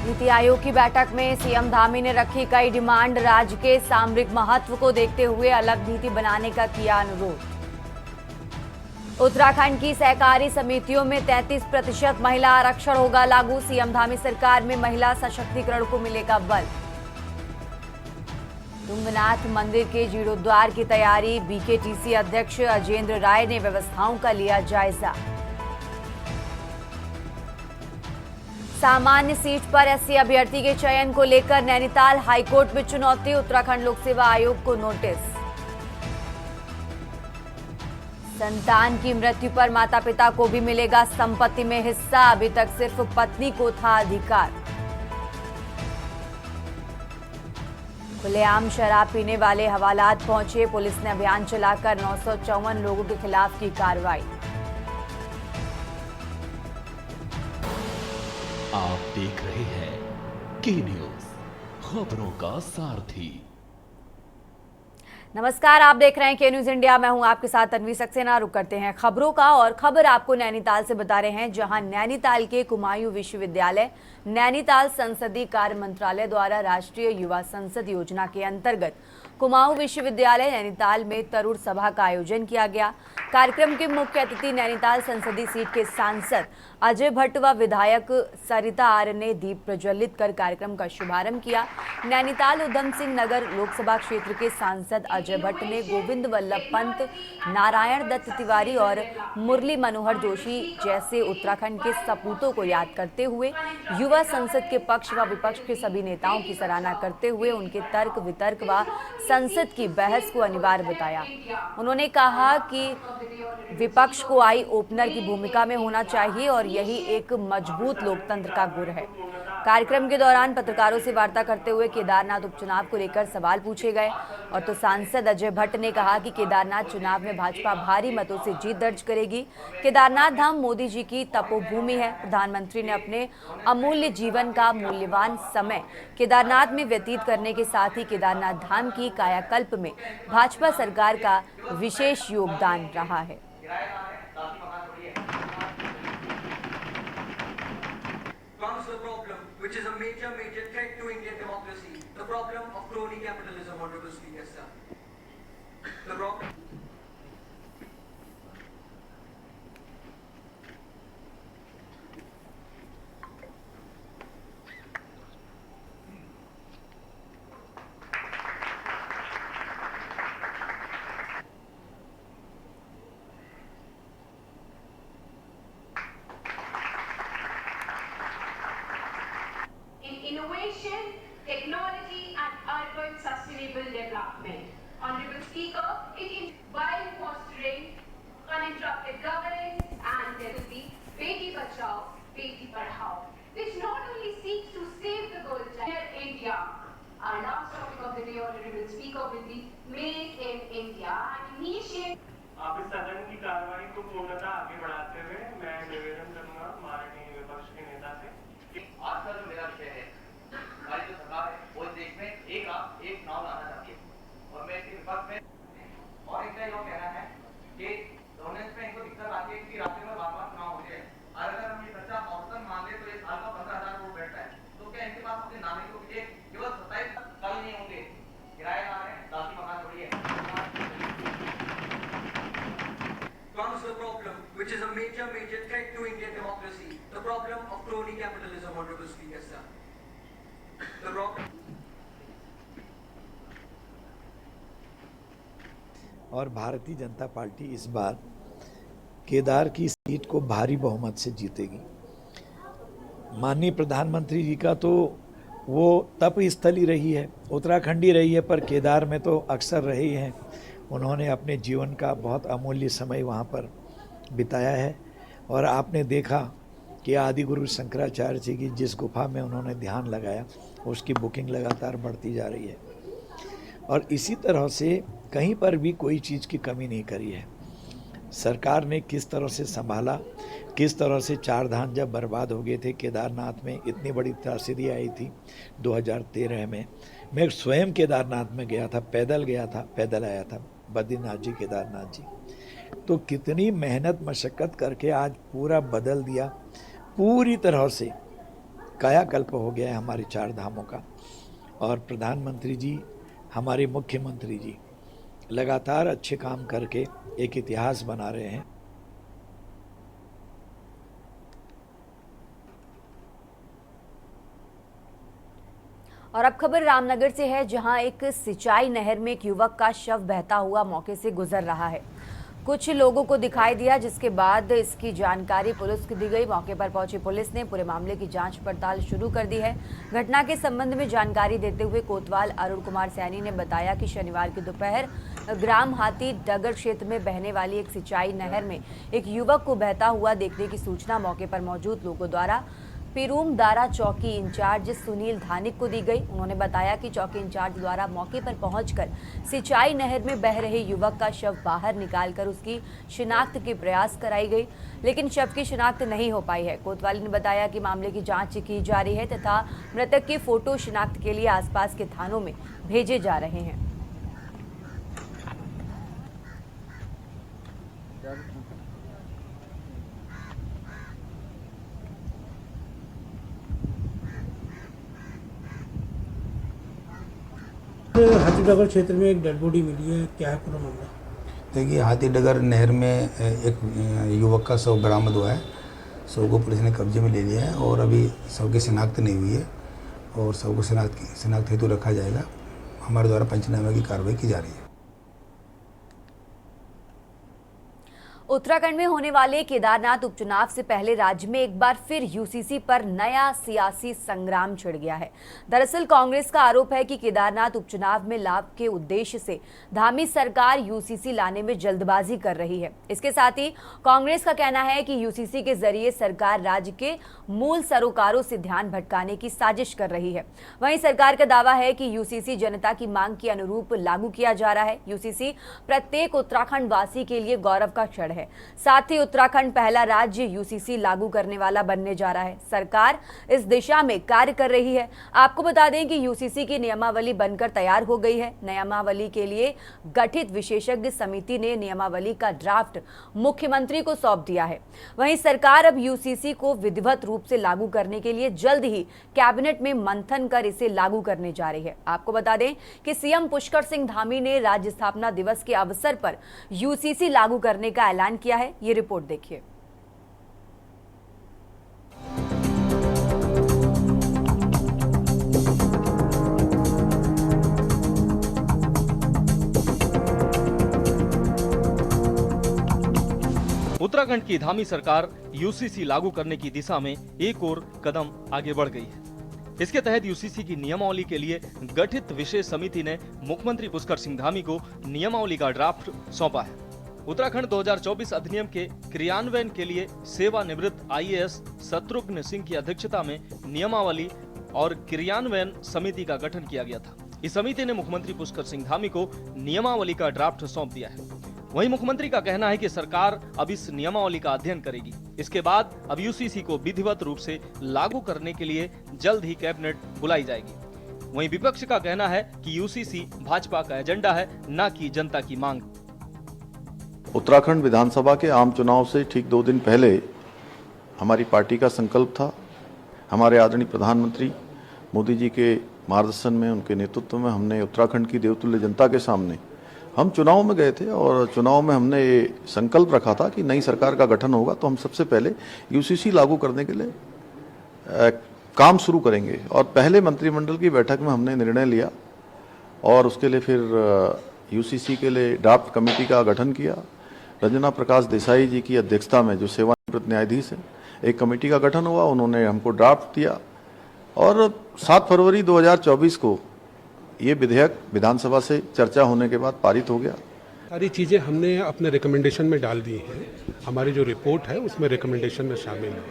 नीति आयोग की बैठक में सीएम धामी ने रखी कई डिमांड। राज्य के सामरिक महत्व को देखते हुए अलग नीति बनाने का किया अनुरोध। उत्तराखंड की सहकारी समितियों में 33% महिला आरक्षण होगा लागू। सीएम धामी सरकार में महिला सशक्तिकरण को मिलेगा बल। तुंगनाथ मंदिर के जीर्णोद्धार की तैयारी। बीकेटीसी अध्यक्ष अजेंद्र राय ने व्यवस्थाओं का लिया जायजा। सामान्य सीट पर एससी अभ्यर्थी के चयन को लेकर नैनीताल हाईकोर्ट में चुनौती। उत्तराखंड लोक सेवा आयोग को नोटिस। संतान की मृत्यु पर माता पिता को भी मिलेगा संपत्ति में हिस्सा। अभी तक सिर्फ पत्नी को था अधिकार। खुलेआम शराब पीने वाले हवालात पहुंचे। पुलिस ने अभियान चलाकर 954 लोगों के खिलाफ की कार्रवाई। आप देख रहे हैं के न्यूज, खबरों का सारथी। नमस्कार, आप देख रहे हैं के न्यूज इंडिया। मैं हूं आपके साथ तन्वी सक्सेना। रुक करते हैं खबरों का, और खबर आपको नैनीताल से बता रहे हैं, जहां नैनीताल के कुमायूं विश्वविद्यालय नैनीताल संसदीय कार्य मंत्रालय द्वारा राष्ट्रीय युवा संसद योजना के अंतर्गत कुमाऊं विश्वविद्यालय नैनीताल में तरुण सभा का आयोजन किया गया। कार्यक्रम के मुख्य अतिथि नैनीताल संसदीय सीट के सांसद अजय भट्ट व विधायक सरिता आर्य ने दीप प्रज्वलित कर कार्यक्रम का शुभारंभ किया। नैनीताल उधम सिंह नगर लोकसभा क्षेत्र के सांसद अजय भट्ट ने गोविंद वल्लभ पंत, नारायण दत्त तिवारी और मुरली मनोहर जोशी जैसे उत्तराखंड के सपूतों को याद करते हुए युवा संसद के पक्ष व विपक्ष के सभी नेताओं की सराहना करते हुए उनके तर्क वितर्क व संसद की बहस को अनिवार्य बताया। उन्होंने कहा कि विपक्ष को आई ओपनर की भूमिका में होना चाहिए और यही एक मजबूत लोकतंत्र का गुर है। कार्यक्रम के दौरान पत्रकारों से वार्ता करते हुए केदारनाथ उपचुनाव को लेकर सवाल पूछे गए, और तो सांसद अजय भट्ट ने कहा कि केदारनाथ चुनाव में भाजपा भारी मतों से जीत दर्ज करेगी। केदारनाथ धाम मोदी जी की तपोभूमि है। प्रधानमंत्री ने अपने अमूल्य जीवन का मूल्यवान समय केदारनाथ में व्यतीत करने के साथ ही केदारनाथ धाम की कायाकल्प में भाजपा सरकार का विशेष योगदान रहा है। Which is a major threat to Indian democracy. The problem of crony capitalism, Honorable Speaker, sir. The problem. Innovation, technology and urban sustainable development. Honorable Speaker, it is while fostering uninterrupted governance, and there will be Beti Bachao, Beti Padhao, which not only seeks to save the girl child in India. Our last topic of the day, Honorable Speaker, will be Made in India and initiate. आप इस सदन की कार्रवाई को पूर्णतः आगे बढ़ाते हुए मैं निवेदन करूंगा माननीय विपक्ष के नेता से। आज का जो मेरा विषय है, हमारी जो सरकार है वो इस देश में एक रात एक नाव लाना चाहती है, और मैं इसके विपक्ष में और इनका यह कहना है कि गवर्नेंस में इनको दिक्कत आती है कि राज्य में बार-बार चुनाव हो रहे हैं, और अगर हम ये खर्चा औसतन मान ले तो ये साल का 15,000 करोड़ बैठता है, तो क्या इनके पास अपने नामे के लिए केवल 27 साल नहीं होंगे? किराएदार है, दादी मकान थोड़ी है। Comes the problem, which is a major threat to Indian democracy. The problem of crony capitalism, Honorable Speaker, sir. The problem. और भारतीय जनता पार्टी इस बार केदार की सीट को भारी बहुमत से जीतेगी। माननीय प्रधानमंत्री जी का तो वो तप स्थली रही है, उत्तराखंडी रही है, पर केदार में तो अक्सर रहे हैं। उन्होंने अपने जीवन का बहुत अमूल्य समय वहाँ पर बिताया है, और आपने देखा कि आदि गुरु शंकराचार्य जी की जिस गुफा में उन्होंने ध्यान लगाया उसकी बुकिंग लगातार बढ़ती जा रही है, और इसी तरह से कहीं पर भी कोई चीज़ की कमी नहीं करी है। सरकार ने किस तरह से संभाला, किस तरह से चार धाम जब बर्बाद हो गए थे, केदारनाथ में इतनी बड़ी त्रासदी आई थी 2013 में। मैं स्वयं केदारनाथ में गया था, पैदल गया था, पैदल आया था, बद्रीनाथ जी, केदारनाथ जी। तो कितनी मेहनत मशक्क़त करके आज पूरा बदल दिया, पूरी तरह से कायाकल्प हो गया है हमारे 4 धामों का। और प्रधानमंत्री जी, हमारे मुख्यमंत्री जी लगातार अच्छे काम करके एक इतिहास बना रहे हैं। और अब खबर रामनगर से है, जहां एक सिंचाई नहर में एक युवक का शव बहता हुआ मौके से गुजर रहा है। कुछ लोगों को दिखाई दिया, जिसके बाद इसकी जानकारी पुलिस को दी गई। मौके पर पहुंची पुलिस ने पूरे मामले की जांच पड़ताल शुरू कर दी है। घटना के संबंध में जानकारी देते हुए कोतवाल अरुण कुमार सैनी ने बताया कि शनिवार की दोपहर ग्राम हाथी डगर क्षेत्र में बहने वाली एक सिंचाई नहर में एक युवक को बहता हुआ देखने की सूचना मौके पर मौजूद लोगों द्वारा पिरूम दारा चौकी इंचार्ज सुनील धानिक को दी गई। उन्होंने बताया कि चौकी इंचार्ज द्वारा मौके पर पहुंचकर सिंचाई नहर में बह रहे युवक का शव बाहर निकालकर उसकी शिनाख्त के प्रयास कराई गई, लेकिन शव की शिनाख्त नहीं हो पाई है। कोतवाली ने बताया कि मामले की जांच की जा रही है तथा मृतक की फोटो शिनाख्त के लिए आसपास के थानों में भेजे जा रहे हैं। हाथीडगर क्षेत्र में एक डेड बॉडी मिली है, क्या है पूरा मामला? देखिए, हाथीडगर नहर में एक युवक का शव बरामद हुआ है। शव को पुलिस ने कब्जे में ले लिया है और अभी शव की शिनाख्त नहीं हुई है और शव को शिनाख्त हेतु रखा जाएगा। हमारे द्वारा पंचनामे की कार्रवाई की जा रही है। उत्तराखंड में होने वाले केदारनाथ उपचुनाव से पहले राज्य में एक बार फिर यूसीसी पर नया सियासी संग्राम छिड़ गया है। दरअसल कांग्रेस का आरोप है कि केदारनाथ उपचुनाव में लाभ के उद्देश्य से धामी सरकार यूसीसी लाने में जल्दबाजी कर रही है। इसके साथ ही कांग्रेस का कहना है कि यूसीसी के जरिए सरकार राज्य के मूल सरोकारों से ध्यान भटकाने की साजिश कर रही है। वहीं सरकार का दावा है कि यूसीसी जनता की मांग के अनुरूप लागू किया जा रहा है। यूसीसी प्रत्येक उत्तराखंड वासी के लिए गौरव का क्षण है। साथ ही उत्तराखंड पहला राज्य यूसीसी लागू करने वाला बनने जा रहा है। सरकार इस दिशा में कार्य कर रही है। आपको बता दें कि यूसीसी की नियमावली बनकर तैयार हो गई है। नियमावली के लिए गठित विशेषज्ञ समिति ने नियमावली का ड्राफ्ट मुख्यमंत्री को सौंप दिया है। वहीं सरकार अब यूसीसी को विधिवत रूप से लागू करने के लिए जल्द ही कैबिनेट में मंथन कर इसे लागू करने जा रही है। आपको बता दें कि सीएम पुष्कर सिंह धामी ने राज्य स्थापना दिवस के अवसर पर यूसीसी लागू करने का ऐलान किया है। ये रिपोर्ट देखिए। उत्तराखंड की धामी सरकार यूसीसी लागू करने की दिशा में एक और कदम आगे बढ़ गई है। इसके तहत यूसीसी की नियमावली के लिए गठित विशेष समिति ने मुख्यमंत्री पुष्कर सिंह धामी को नियमावली का ड्राफ्ट सौंपा है। उत्तराखंड 2024 अधिनियम के क्रियान्वयन के लिए सेवानिवृत्त आईएएस शत्रुघ्न सिंह की अध्यक्षता में नियमावली और क्रियान्वयन समिति का गठन किया गया था। इस समिति ने मुख्यमंत्री पुष्कर सिंह धामी को नियमावली का ड्राफ्ट सौंप दिया है। वहीं मुख्यमंत्री का कहना है कि सरकार अब इस नियमावली का अध्ययन करेगी। इसके बाद अब यूसीसी को विधिवत रूप से लागू करने के लिए जल्द ही कैबिनेट बुलाई जाएगी। वहीं विपक्ष का कहना है कि यूसीसी भाजपा का एजेंडा है, न कि जनता की मांग। उत्तराखंड विधानसभा के आम चुनाव से ठीक 2 दिन पहले हमारी पार्टी का संकल्प था। हमारे आदरणीय प्रधानमंत्री मोदी जी के मार्गदर्शन में, उनके नेतृत्व में हमने उत्तराखंड की देवतुल्य जनता के सामने हम चुनाव में गए थे और चुनाव में हमने ये संकल्प रखा था कि नई सरकार का गठन होगा तो हम सबसे पहले यूसीसी लागू करने के लिए काम शुरू करेंगे। और पहले मंत्रिमंडल की बैठक में हमने निर्णय लिया और उसके लिए फिर यूसीसी के लिए ड्राफ्ट कमेटी का गठन किया। रंजना प्रकाश देसाई जी की अध्यक्षता में, जो सेवानिवृत्त न्यायाधीश हैं, एक कमेटी का गठन हुआ। उन्होंने हमको ड्राफ्ट दिया और 7 फरवरी 2024 को ये विधेयक विधानसभा से चर्चा होने के बाद पारित हो गया। सारी चीज़ें हमने अपने रिकमेंडेशन में डाल दी हैं। हमारी जो रिपोर्ट है उसमें रिकमेंडेशन में शामिल है।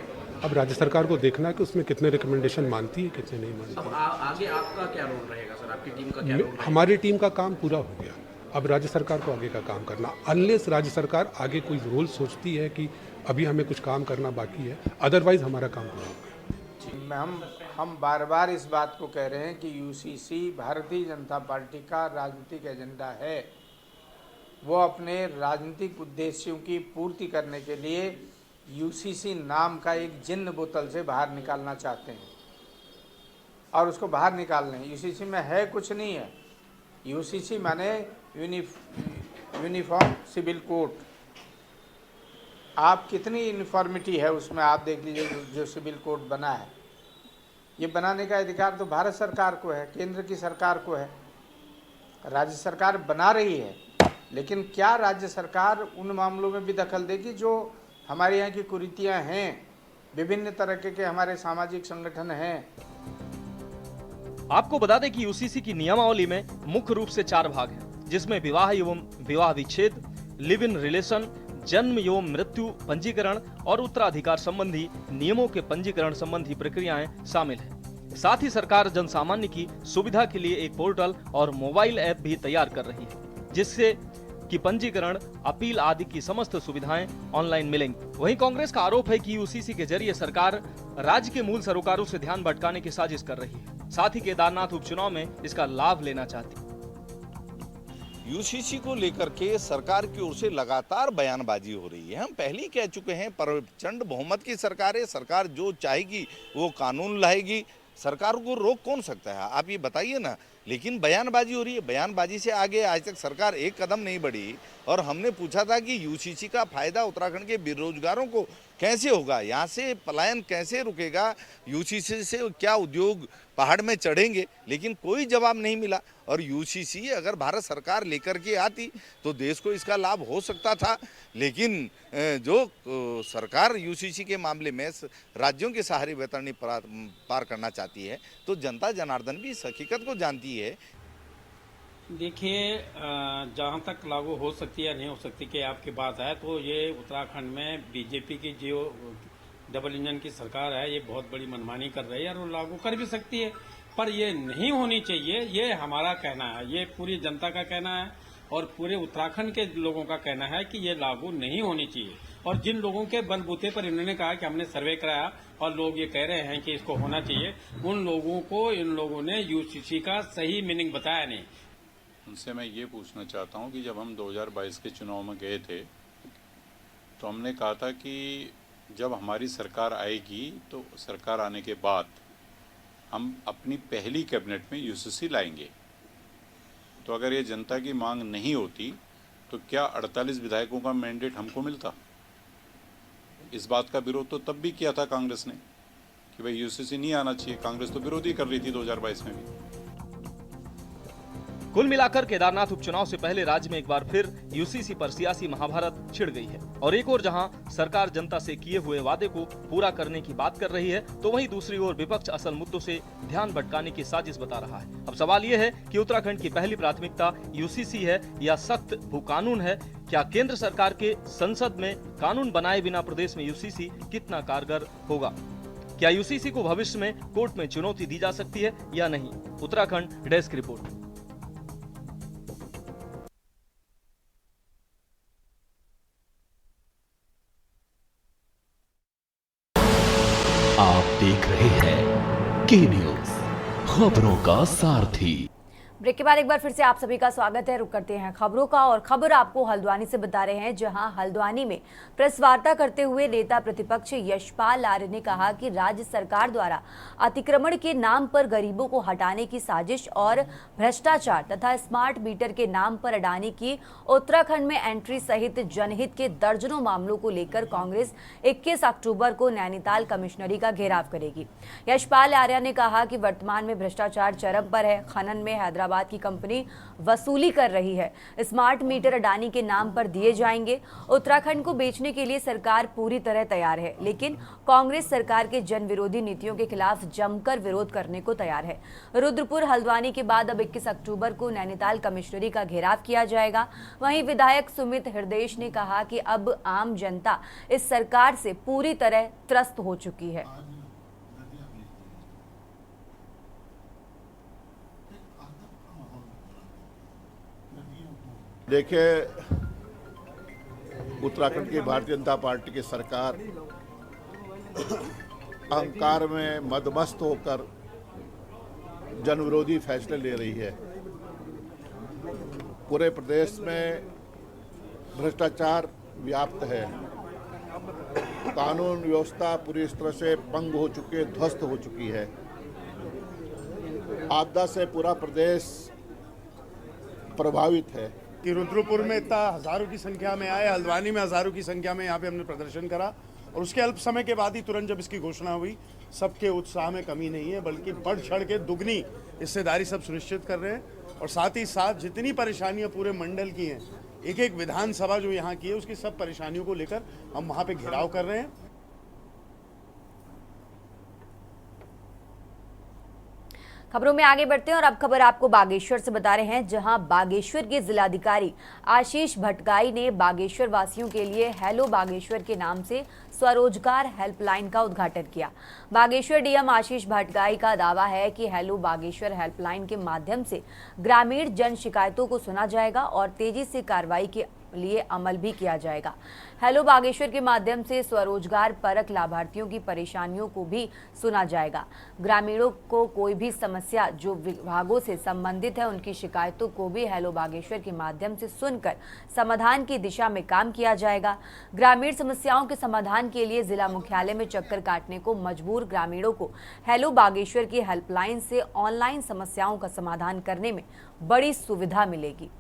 अब राज्य सरकार को देखना है कि उसमें कितने रिकमेंडेशन मानती है, कितने नहीं मानती। अब आगे आपका क्या रोल रहेगा सर? आपकी टीम का क्या रोल रहेगा? हमारी टीम का काम पूरा हो गया। अब राज्य सरकार को आगे का काम करना, अनलेस राज्य सरकार आगे कोई रोल सोचती है कि अभी हमें कुछ काम करना बाकी है, अदरवाइज हमारा काम पूरा हो गया। हम बार बार इस बात को कह रहे हैं कि यूसीसी भारतीय जनता पार्टी का राजनीतिक एजेंडा है। वो अपने राजनीतिक उद्देश्यों की पूर्ति करने के लिए यूसीसी नाम का एक जिन्न बोतल से बाहर निकालना चाहते हैं। और उसको बाहर निकाल लें। यूसीसी में है कुछ नहीं है। यूसीसी माने यूनिफॉर्म सिविल कोड। आप कितनी यूनिफॉर्मिटी है उसमें, आप देख लीजिए जो सिविल कोड बना है। ये बनाने का अधिकार तो भारत सरकार को है, केंद्र की सरकार को है। राज्य सरकार बना रही है, लेकिन क्या राज्य सरकार उन मामलों में भी दखल देगी जो हमारे यहाँ की कुरीतियाँ हैं? विभिन्न तरह के हमारे सामाजिक संगठन हैं। आपको बता दें कि यूसीसी की नियमावली में मुख्य रूप से 4 भाग हैं, जिसमें विवाह एवं विवाह विच्छेद, लिव इन रिलेशन, जन्म एवं मृत्यु पंजीकरण और उत्तराधिकार संबंधी नियमों के पंजीकरण संबंधी प्रक्रियाएं शामिल हैं। साथ ही सरकार जनसामान्य की सुविधा के लिए एक पोर्टल और मोबाइल ऐप भी तैयार कर रही है, जिससे कि पंजीकरण, अपील आदि की समस्त सुविधाएं ऑनलाइन मिलेंगी। वहीं कांग्रेस का आरोप है कि यूसीसी के जरिए सरकार राज्य के मूल सरोकारों से ध्यान भटकाने की साजिश कर रही है। साथ ही केदारनाथ उपचुनाव में इसका लाभ लेना चाहती है। यूसीसी को लेकर के सरकार की ओर से लगातार बयानबाजी हो रही है। हम पहले ही कह चुके हैं, प्रचंड बहुमत की सरकार है। सरकार जो चाहेगी वो कानून लाएगी। सरकार को रोक कौन सकता है, आप ये बताइए ना। लेकिन बयानबाजी हो रही है। बयानबाजी से आगे आज तक सरकार एक कदम नहीं बढ़ी। और हमने पूछा था कि यूसीसी का फायदा उत्तराखंड के बेरोजगारों को कैसे होगा, यहाँ से पलायन कैसे रुकेगा, यूसीसी से क्या उद्योग पहाड़ में चढ़ेंगे, लेकिन कोई जवाब नहीं मिला। और यूसीसी अगर भारत सरकार लेकर के आती तो देश को इसका लाभ हो सकता था। लेकिन जो सरकार यूसीसी के मामले में राज्यों के सहारे वैतरणी पार करना चाहती है, तो जनता जनार्दन भी इस हकीकत को जानती है। देखिए, जहाँ तक लागू हो सकती है या नहीं हो सकती कि आपकी बात है, तो ये उत्तराखंड में बीजेपी की जो डबल इंजन की सरकार है, ये बहुत बड़ी मनमानी कर रही है और वो लागू कर भी सकती है, पर ये नहीं होनी चाहिए। ये हमारा कहना है, ये पूरी जनता का कहना है और पूरे उत्तराखंड के लोगों का कहना है कि ये लागू नहीं होनी चाहिए। और जिन लोगों के बलबूते पर इन्होंने कहा कि हमने सर्वे कराया और लोग ये कह रहे हैं कि इसको होना चाहिए, उन लोगों को इन लोगों ने यूसीसी का सही मीनिंग बताया नहीं। उनसे मैं ये पूछना चाहता हूँ कि जब हम 2022 के चुनाव में गए थे तो हमने कहा था कि जब हमारी सरकार आएगी तो सरकार आने के बाद हम अपनी पहली कैबिनेट में यूसीसी लाएंगे। तो अगर ये जनता की मांग नहीं होती तो क्या 48 विधायकों का मैंडेट हमको मिलता? इस बात का विरोध तो तब भी किया था कांग्रेस ने कि भाई यूसीसी नहीं आना चाहिए। कांग्रेस तो विरोधी कर रही थी 2022 में भी। कुल मिलाकर केदारनाथ उपचुनाव से पहले राज्य में एक बार फिर यूसीसी पर सियासी महाभारत छिड़ गई है। और एक ओर जहां सरकार जनता से किए हुए वादे को पूरा करने की बात कर रही है, तो वहीं दूसरी ओर विपक्ष असल मुद्दों से ध्यान भटकाने की साजिश बता रहा है। अब सवाल यह है कि उत्तराखंड की पहली प्राथमिकता यूसीसी है या सख्त भूकानून है? क्या केंद्र सरकार के संसद में कानून बनाए बिना प्रदेश में यूसीसी कितना कारगर होगा? क्या यूसीसी को भविष्य में कोर्ट में चुनौती दी जा सकती है या नहीं? Uttarakhand desk report. आप देख रहे हैं के न्यूज, खबरों का सारथी। ब्रेक के बाद एक बार फिर से आप सभी का स्वागत है। रुक करते हैं खबरों का और खबर आपको हल्द्वानी से बता रहे हैं, जहां हल्द्वानी में प्रेस वार्ता करते हुए नेता प्रतिपक्ष यशपाल आर्य ने कहा कि राज्य सरकार द्वारा अतिक्रमण के नाम पर गरीबों को हटाने की साजिश और भ्रष्टाचार तथा स्मार्ट मीटर के नाम पर अडानी की उत्तराखंड में एंट्री सहित जनहित के दर्जनों मामलों को लेकर कांग्रेस 21 अक्टूबर को नैनीताल कमिश्नरी का घेराव करेगी। यशपाल आर्य ने कहा कि वर्तमान में भ्रष्टाचार चरम पर है। खनन में हैदराबाद की कंपनी वसूली कर रही है। स्मार्ट मीटर अडानी के नाम पर दिए जाएंगे। उत्तराखंड को बेचने के लिए सरकार पूरी तरह तैयार है, लेकिन कांग्रेस सरकार के जन विरोधी नीतियों के खिलाफ जमकर विरोध करने को तैयार है। रुद्रपुर हल्द्वानी के बाद अब 21 अक्टूबर को नैनीताल कमिश्नरी का घेराव किया जाएगा। वहीं विधायक सुमित हृदयेश ने कहा कि अब आम जनता इस सरकार से पूरी तरह त्रस्त हो चुकी है। देखिए, उत्तराखंड की भारतीय जनता पार्टी की सरकार अहंकार में मदमस्त होकर जनविरोधी फैसले ले रही है। पूरे प्रदेश में भ्रष्टाचार व्याप्त है। कानून व्यवस्था पूरी तरह से भंग हो चुकी है, ध्वस्त हो चुकी है। आपदा से पूरा प्रदेश प्रभावित है कि रुद्रपुर में इतना हज़ारों की संख्या में आए, हल्द्वानी में हज़ारों की संख्या में यहाँ पे हमने प्रदर्शन करा और उसके अल्प समय के बाद ही तुरंत जब इसकी घोषणा हुई, सबके उत्साह में कमी नहीं है, बल्कि बढ़ चढ़ के दुगनी हिस्सेदारी सब सुनिश्चित कर रहे हैं। और साथ ही साथ जितनी परेशानियाँ पूरे मंडल की हैं, एक एक विधानसभा जो यहाँ की है उसकी सब परेशानियों को लेकर हम वहाँ पे घेराव कर रहे हैं। खबरों में आगे बढ़ते हैं और अब खबर आपको बागेश्वर से बता रहे हैं, जहां बागेश्वर के जिलाधिकारी आशीष भटगाई ने बागेश्वर वासियों के लिए हेलो बागेश्वर के नाम से स्वरोजगार हेल्पलाइन का उद्घाटन किया। बागेश्वर डीएम आशीष भटगाई का दावा है कि हेलो बागेश्वर हेल्पलाइन के माध्यम से ग्रामीण जन शिकायतों को सुना जाएगा और तेजी से कार्रवाई के लिए अमल भी किया जाएगा। हेलो बागेश्वर के माध्यम से स्वरोजगार परक लाभार्थियों की परेशानियों को भी सुना जाएगा। ग्रामीणों को कोई भी समस्या जो विभागों से संबंधित है, उनकी शिकायतों को भी हेलो बागेश्वर के माध्यम से सुनकर समाधान की दिशा में काम किया जाएगा। ग्रामीण समस्याओं के समाधान के लिए जिला मुख्यालय में चक्कर काटने को मजबूर ग्रामीणों को हेलो बागेश्वर की हेल्पलाइन से ऑनलाइन समस्याओं का समाधान करने में बड़ी सुविधा मिलेगी।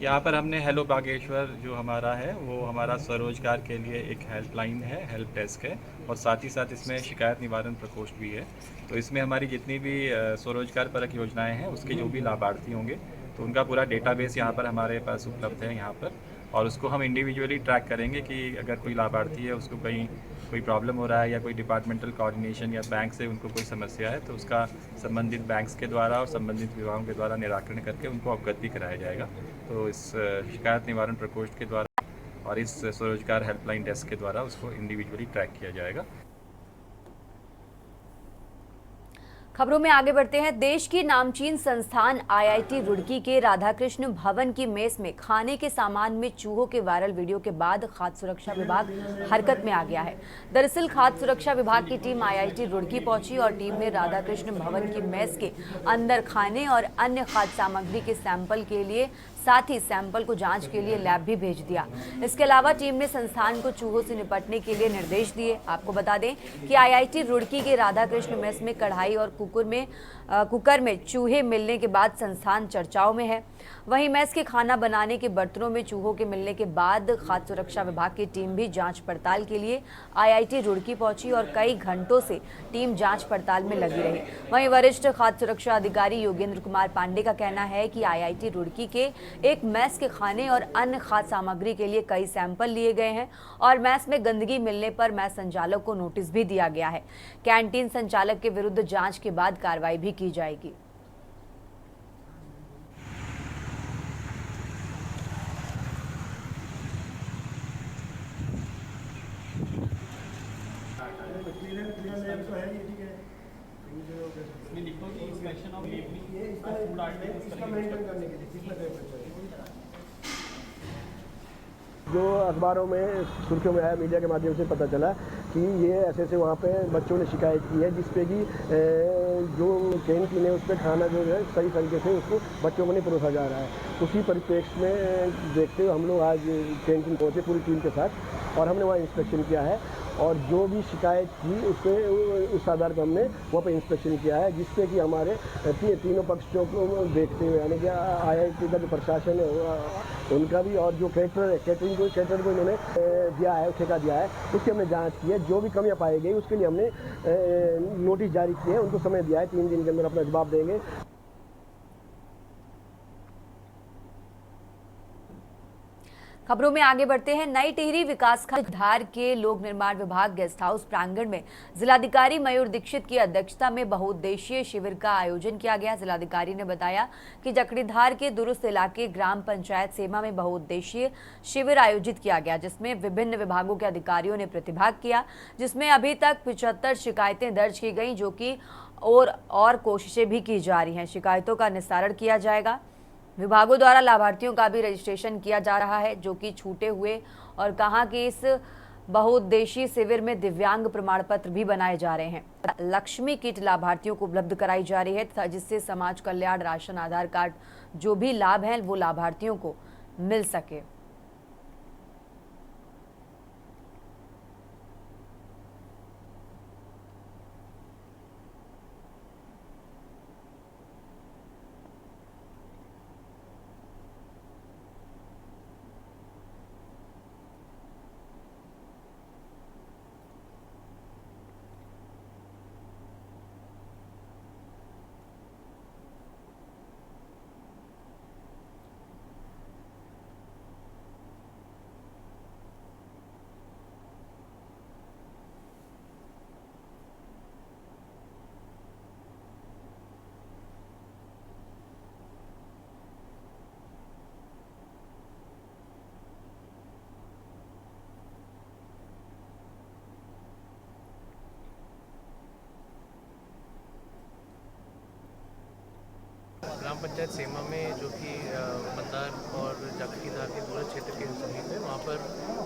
यहाँ पर हमने हेलो बागेश्वर जो हमारा है वो हमारा स्वरोजगार के लिए एक हेल्पलाइन है, हेल्प डेस्क है, और साथ ही साथ इसमें शिकायत निवारण प्रकोष्ठ भी है। तो इसमें हमारी जितनी भी स्वरोजगार परक योजनाएं हैं उसके जो भी लाभार्थी होंगे तो उनका पूरा डेटाबेस यहाँ पर हमारे पास उपलब्ध है यहाँ पर, और उसको हम इंडिविजुअली ट्रैक करेंगे कि अगर कोई लाभार्थी है उसको कहीं कोई प्रॉब्लम हो रहा है या कोई डिपार्टमेंटल कोऑर्डिनेशन या बैंक से उनको कोई समस्या है तो उसका संबंधित बैंक्स के द्वारा और संबंधित विभागों के द्वारा निराकरण करके उनको अवगत भी कराया जाएगा। तो इस शिकायत निवारण प्रकोष्ठ के द्वारा और इस स्वरोजगार हेल्पलाइन डेस्क के द्वारा उसको इंडिविजुअली ट्रैक किया जाएगा। खबरों में आगे बढ़ते हैं। देश की नामचीन संस्थान आईआईटी रुड़की के राधाकृष्ण भवन की मेस में खाने के सामान में चूहों के वायरल वीडियो के बाद खाद्य सुरक्षा विभाग हरकत में आ गया है। दरअसल खाद्य सुरक्षा विभाग की टीम आईआईटी रुड़की पहुंची और टीम ने राधाकृष्ण भवन की मेस के अंदर खाने और अन्य खाद्य सामग्री के सैंपल के लिए साथ ही सैंपल को जांच के लिए लैब भी भेज दिया। इसके अलावा टीम ने संस्थान को चूहों से निपटने के लिए निर्देश दिए। आपको बता दें कि आईआईटी रुड़की के राधाकृष्ण मेस में कढ़ाई और कुकर में चूहे मिलने के बाद संस्थान चर्चाओं में है। वहीं मेस के खाना बनाने के बर्तनों में चूहों के मिलने के बाद खाद्य सुरक्षा विभाग की टीम भी जांच पड़ताल के लिए आईआईटी रुड़की पहुंची और कई घंटों से टीम जांच पड़ताल में लगी रही। वहीं वरिष्ठ खाद्य सुरक्षा अधिकारी योगेंद्र कुमार पांडे का कहना है कि आईआईटी रुड़की के एक मेस के खाने और अन्य खाद्य सामग्री के लिए कई सैंपल लिए गए हैं और मेस में गंदगी मिलने पर मेस संचालक को नोटिस भी दिया गया है। कैंटीन संचालक के विरुद्ध जांच के बाद कार्रवाई भी की जाएगी। जो अखबारों में सुर्खियों में आया, मीडिया के माध्यम से पता चला कि ये ऐसे ऐसे वहाँ पे बच्चों ने शिकायत की है जिसपे कि जो कैंटीन है उस पर खाना जो है सही तरीके से उसको बच्चों को नहीं परोसा जा रहा है। उसी परिप्रेक्ष्य में देखते हुए हम लोग आज कैंटीन पहुँचे पूरी टीम के साथ और हमने वहाँ इंस्पेक्शन किया है और जो भी शिकायत थी उसपे उस आधार पर हमने वहाँ पर इंस्पेक्शन किया है, जिससे कि हमारे तीनों पक्षों को देखते हुए यानी कि आईआईटी का जो प्रशासन है उनका भी और जो कैटरिंग को इन्होंने दिया है, ठेका दिया है, उसकी हमने जांच की है। जो भी कमियां पाई गई उसके लिए हमने नोटिस जारी किए हैं, उनको समय दिया है, 3 दिन के अंदर अपना जवाब देंगे। खबरों में आगे बढ़ते हैं। नई टिहरी विकासखंड धार के लोक निर्माण विभाग गेस्ट हाउस प्रांगण में जिलाधिकारी मयूर दीक्षित की अध्यक्षता में बहुउद्देशीय शिविर का आयोजन किया गया। जिलाधिकारी ने बताया कि जकड़ीधार के दुरुस्त इलाके ग्राम पंचायत सेमा में बहुउद्देशीय शिविर आयोजित किया गया, जिसमें विभिन्न विभागों के अधिकारियों ने प्रतिभाग किया, जिसमें अभी तक 75 शिकायतें दर्ज की गई, जो कि और कोशिशें भी की जा रही हैं। शिकायतों का निस्तारण किया जाएगा। विभागों द्वारा लाभार्थियों का भी रजिस्ट्रेशन किया जा रहा है जो कि छूटे हुए, और कहा कि इस बहुउद्देशीय शिविर में दिव्यांग प्रमाण पत्र भी बनाए जा रहे हैं। लक्ष्मी किट लाभार्थियों को उपलब्ध कराई जा रही है, जिससे समाज कल्याण, राशन, आधार कार्ड जो भी लाभ हैं वो लाभार्थियों को मिल सके। ग्राम पंचायत सेमा में जो कि मंदार और जागीरदार के दूर क्षेत्र के समीप है, वहाँ पर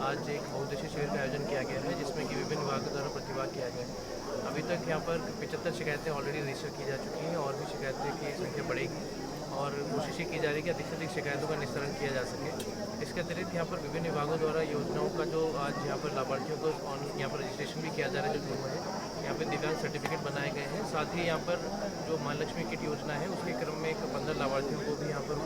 आज एक बहुउद्देशीय शिविर का आयोजन किया गया है, जिसमें कि विभिन्न विभागों द्वारा प्रतिभाग किया गया है। अभी तक यहाँ पर 75 शिकायतें ऑलरेडी रजिस्टर की जा चुकी हैं और भी शिकायतें की संख्या बढ़ेगी और कोशिश की जा रही है कि अधिक से अधिक शिकायतों का निस्तारण किया जा सके। इसके अतिरिक्त यहाँ पर विभिन्न विभागों द्वारा योजनाओं का जो आज यहाँ पर लाभार्थियों को यहाँ पर रजिस्ट्रेशन भी किया जा रहा है, जो जुर्म है यहाँ पर दिव्यांग सर्टिफिकेट बनाए गए हैं। साथ ही यहाँ पर जो महालक्ष्मी किट योजना है उसके क्रम में 15 लाभार्थियों को भी यहाँ पर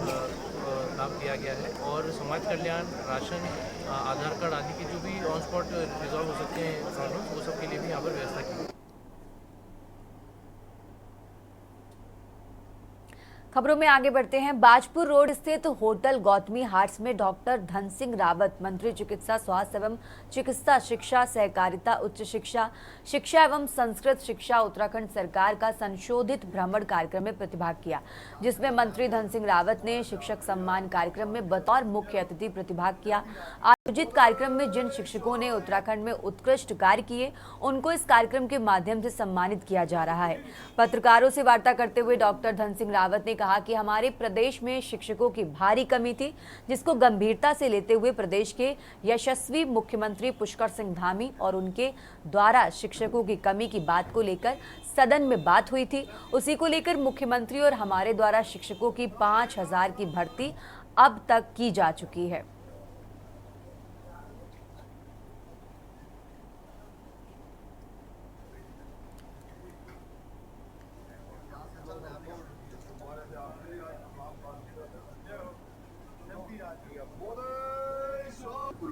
लाभ दिया गया है और समाज कल्याण, राशन, आधार कार्ड आदि की जो भी ऑन स्पॉट रिजॉल्व हो सकते हैं प्रॉब्लम, वो सब के लिए भी यहाँ पर व्यवस्था की। खबरों में आगे बढ़ते हैं। बाजपुर रोड स्थित होटल गौतमी हार्ट्स में डॉक्टर धन सिंह रावत, मंत्री चिकित्सा, स्वास्थ्य एवं चिकित्सा शिक्षा, सहकारिता, उच्च शिक्षा, शिक्षा एवं संस्कृत शिक्षा उत्तराखंड सरकार का संशोधित भ्रमण कार्यक्रम में प्रतिभाग किया, जिसमें मंत्री धन सिंह रावत ने शिक्षक सम्मान कार्यक्रम में बतौर मुख्य अतिथि प्रतिभाग किया। आयोजित कार्यक्रम में जिन शिक्षकों ने उत्तराखंड में उत्कृष्ट कार्य किए, उनको इस कार्यक्रम के माध्यम से सम्मानित किया जा रहा है। पत्रकारों से वार्ता करते हुए डॉक्टर धन सिंह रावत ने कहा कि हमारे प्रदेश में शिक्षकों की भारी कमी थी, जिसको गंभीरता से लेते हुए प्रदेश के यशस्वी मुख्यमंत्री पुष्कर सिंह धामी और उनके द्वारा शिक्षकों की कमी की बात को लेकर सदन में बात हुई थी। उसी को लेकर मुख्यमंत्री और हमारे द्वारा शिक्षकों की 5000 की भर्ती अब तक की जा चुकी है।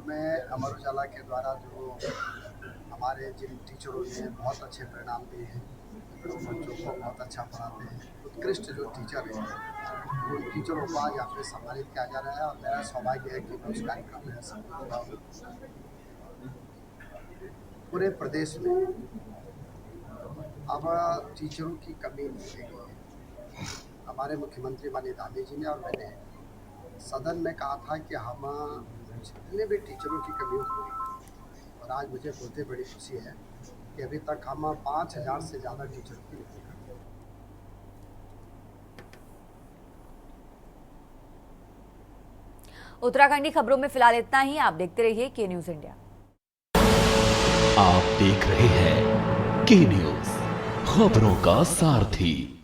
में अमर उजाला के द्वारा जो हमारे जिन टीचरों ने बहुत अच्छे परिणाम दिए हैं, बच्चों को बहुत अच्छा पढ़ाते हैं, उत्कृष्ट जो टीचर हैं, उन टीचरों को आज यहाँ पे सम्मानित किया जा रहा है और मेरा सौभाग्य है कि मैं उस कार्यक्रम में सम्मिलित हूँ। पूरे प्रदेश में अब टीचरों की कमी नहीं है। हमारे मुख्यमंत्री माननीय धामी जी ने और मैंने सदन में कहा था कि हम जितने भी टीचरों की कमी पूरी, और आज मुझे बहुत बड़ी खुशी है कि अभी तक हम 5000 से ज़्यादा टीचर की नियुक्ति करते हैं। उत्तराखंडी खबरों में फिलहाल इतना ही। आप देखते रहिए के न्यूज़ इंडिया। आप देख रहे हैं के न्यूज़, खबरों का सारथी।